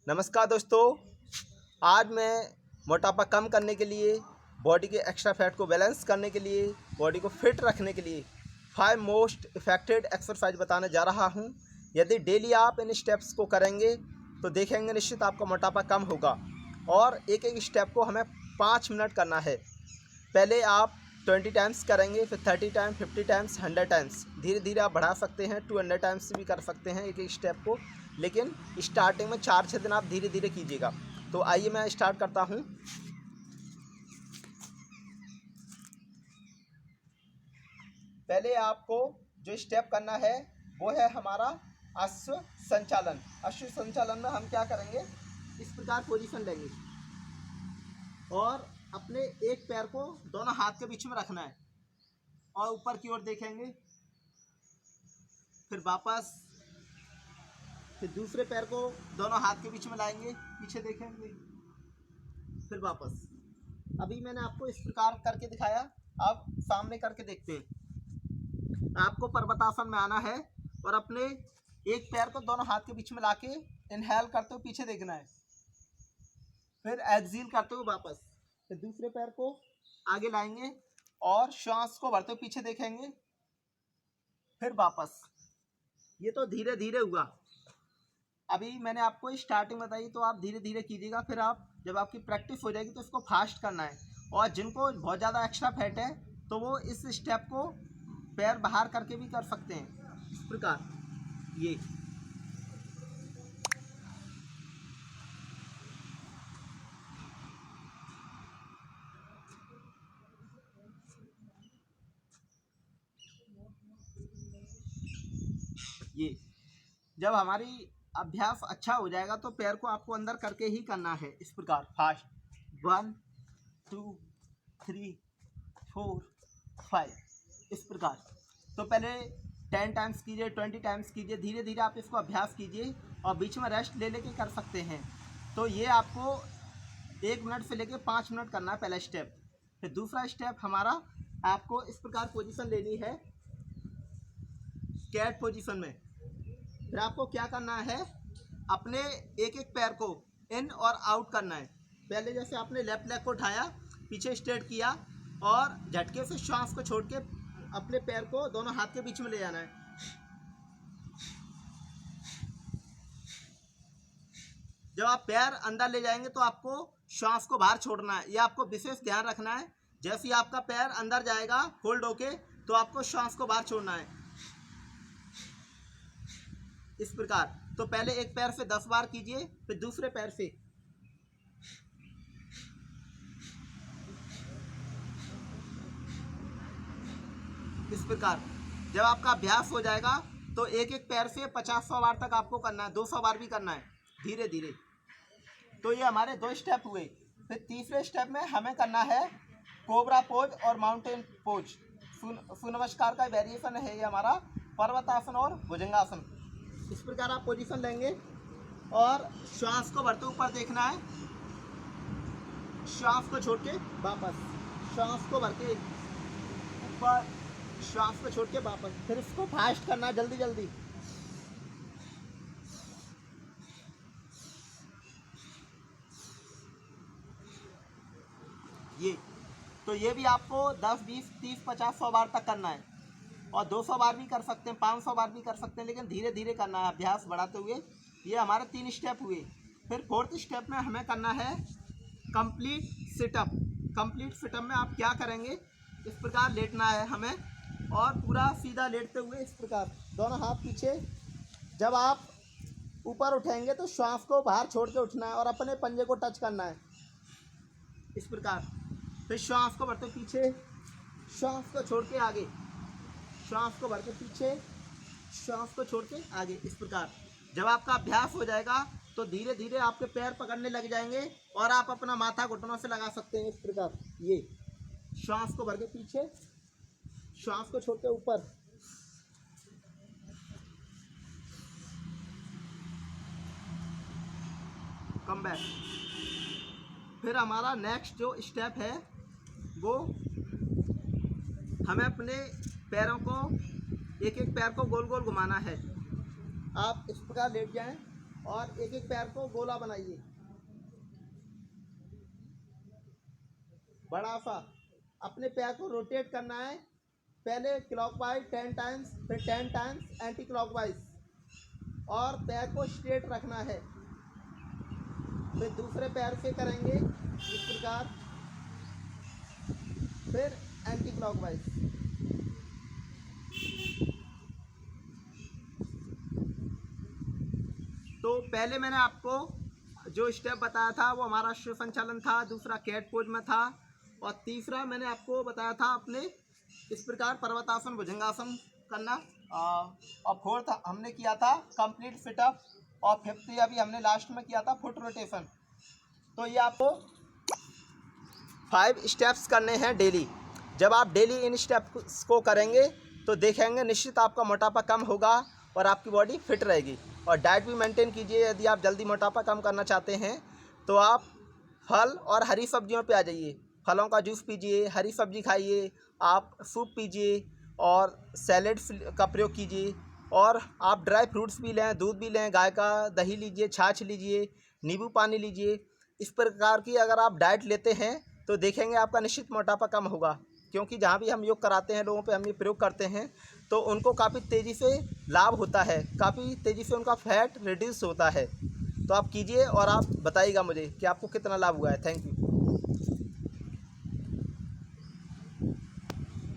नमस्कार दोस्तों, आज मैं मोटापा कम करने के लिए, बॉडी के एक्स्ट्रा फैट को बैलेंस करने के लिए, बॉडी को फिट रखने के लिए 5 मोस्ट इफेक्टिव एक्सरसाइज बताने जा रहा हूं। यदि डेली आप इन स्टेप्स को करेंगे तो देखेंगे निश्चित आपका मोटापा कम होगा। और एक एक स्टेप को हमें 5 मिनट करना है। पहले आप 20 टाइम्स करेंगे, फिर 30 टाइम्स, 50 टाइम्स, 100 टाइम्स। धीरे धीरे आप बढ़ा सकते हैं, 200 टाइम्स भी कर सकते हैं एक एक स्टेप को। लेकिन स्टार्टिंग में 4-6 दिन आप धीरे धीरे कीजिएगा। तो आइए मैं स्टार्ट करता हूँ। पहले आपको जो स्टेप करना है वो है हमारा अश्व संचालन। अश्व संचालन में हम क्या करेंगे, इस प्रकार पोजीशन लेंगे और अपने एक पैर को दोनों हाथ के बीच में रखना है और ऊपर की ओर देखेंगे, फिर वापस, फिर दूसरे पैर को दोनों हाथ के बीच में लाएंगे, पीछे देखेंगे, फिर वापस। अभी मैंने आपको इस प्रकार करके दिखाया, अब सामने करके देखते हैं। आपको पर्वतासन में आना है और अपने एक पैर को दोनों हाथ के बीच में लाके इनहेल करते हुए पीछे देखना है, फिर एक्सहेल करते हुए वापस, फिर दूसरे पैर को आगे लाएंगे और श्वास को भरते हुए पीछे देखेंगे, फिर वापस। ये तो धीरे धीरे हुआ। अभी मैंने आपको स्टार्टिंग बताई, तो आप धीरे धीरे कीजिएगा। फिर आप जब आपकी प्रैक्टिस हो जाएगी तो इसको फास्ट करना है। और जिनको बहुत ज़्यादा एक्स्ट्रा फैट है तो वो इस स्टेप को पैर बाहर करके भी कर सकते हैं, इस प्रकार। ये जब हमारी अभ्यास अच्छा हो जाएगा तो पैर को आपको अंदर करके ही करना है, इस प्रकार फास्ट। 1 2 3 4 5, इस प्रकार। तो पहले 10 टाइम्स कीजिए, 20 टाइम्स कीजिए, धीरे धीरे आप इसको अभ्यास कीजिए और बीच में रेस्ट ले लेके कर सकते हैं। तो ये आपको 1 मिनट से लेके 5 मिनट करना है, पहला स्टेप। फिर दूसरा स्टेप हमारा, आपको इस प्रकार पोजीशन लेनी है कैट पोजीशन में। फिर आपको क्या करना है, अपने एक एक पैर को इन और आउट करना है। पहले जैसे आपने लेफ्ट लेग को उठाया, पीछे स्ट्रेट किया और झटके से श्वास को छोड़ के अपने पैर को दोनों हाथ के बीच में ले जाना है। जब आप पैर अंदर ले जाएंगे तो आपको श्वास को बाहर छोड़ना है। यह आपको विशेष ध्यान रखना है। जैसे ही आपका पैर अंदर जाएगा होल्ड होके, तो आपको श्वास को बाहर छोड़ना है, इस प्रकार। तो पहले एक पैर से 10 बार कीजिए, फिर दूसरे पैर से, इस प्रकार। जब आपका अभ्यास हो जाएगा तो एक एक पैर से 50-100 बार तक आपको करना है, 200 बार भी करना है, धीरे धीरे। तो ये हमारे 2 स्टेप हुए। फिर तीसरे स्टेप में हमें करना है कोबरा पोज और माउंटेन पोज। सूर्य नमस्कार का वेरिएशन है ये हमारा, पर्वतासन और भुजंगासन। इस प्रकार आप पोजीशन लेंगे और श्वास को भरते ऊपर देखना है, श्वास को छोड़ के वापस, श्वास को भर के ऊपर, श्वास को छोड़ के वापस। फिर इसको फास्ट करना है, जल्दी जल्दी। ये भी आपको 10, 20, 30, 50, 100 बार तक करना है और 200 बार भी कर सकते हैं, 500 बार भी कर सकते हैं, लेकिन धीरे धीरे करना है अभ्यास बढ़ाते हुए। ये हमारे 3 स्टेप हुए। फिर 4th स्टेप में हमें करना है कंप्लीट सिटअप। कंप्लीट सिटअप में आप क्या करेंगे, इस प्रकार लेटना है हमें और पूरा सीधा लेटते हुए, इस प्रकार दोनों हाथ पीछे। जब आप ऊपर उठेंगे तो श्वास को बाहर छोड़ के उठना है और अपने पंजे को टच करना है, इस प्रकार। फिर श्वास को भरते पीछे, श्वास को छोड़ के आगे, श्वास को भर के पीछे, श्वास को छोड़ के आगे, इस प्रकार। जब आपका अभ्यास हो जाएगा तो धीरे धीरे आपके पैर पकड़ने लग जाएंगे और आप अपना माथा घुटनों से लगा सकते हैं, इस प्रकार। ये श्वास को भर के पीछे, श्वास को छोड़ के ऊपर, कम बैक। फिर हमारा नेक्स्ट जो स्टेप है वो हमें अपने पैरों को, एक एक पैर को गोल गोल घुमाना है। आप इस प्रकार लेट जाएं और एक एक पैर को गोला बनाइए, बड़ा सा। अपने पैर को रोटेट करना है, पहले क्लॉकवाइज 10 टाइम्स, फिर 10 टाइम्स एंटी क्लॉकवाइज, और पैर को स्ट्रेट रखना है। फिर दूसरे पैर से करेंगे इस प्रकार, फिर एंटी क्लॉकवाइज। तो पहले मैंने आपको जो स्टेप बताया था वो हमारा शिव संचालन था, दूसरा कैट पोज में था, और तीसरा मैंने आपको बताया था अपने इस प्रकार पर्वतासन भुजंगासन करना, और फोर्थ हमने किया था कंप्लीट सिटअप, और फिफ्थ अभी हमने लास्ट में किया था फुट रोटेशन। तो ये आपको 5 स्टेप्स करने हैं डेली। जब आप डेली इन स्टेप्स को करेंगे तो देखेंगे निश्चित आपका मोटापा कम होगा और आपकी बॉडी फिट रहेगी। और डाइट भी मेंटेन कीजिए। यदि आप जल्दी मोटापा कम करना चाहते हैं तो आप फल और हरी सब्जियों पे आ जाइए। फलों का जूस पीजिए, हरी सब्जी खाइए, आप सूप पीजिए और सैलेड का प्रयोग कीजिए। और आप ड्राई फ्रूट्स भी लें, दूध भी लें, गाय का दही लीजिए, छाछ लीजिए, नींबू पानी लीजिए। इस प्रकार की अगर आप डाइट लेते हैं तो देखेंगे आपका निश्चित मोटापा कम होगा। क्योंकि जहाँ भी हम योग कराते हैं लोगों पे, हम ये प्रयोग करते हैं तो उनको काफ़ी तेज़ी से लाभ होता है, काफ़ी तेज़ी से उनका फैट रिड्यूस होता है। तो आप कीजिए और आप बताइएगा मुझे कि आपको कितना लाभ हुआ है। Thank you.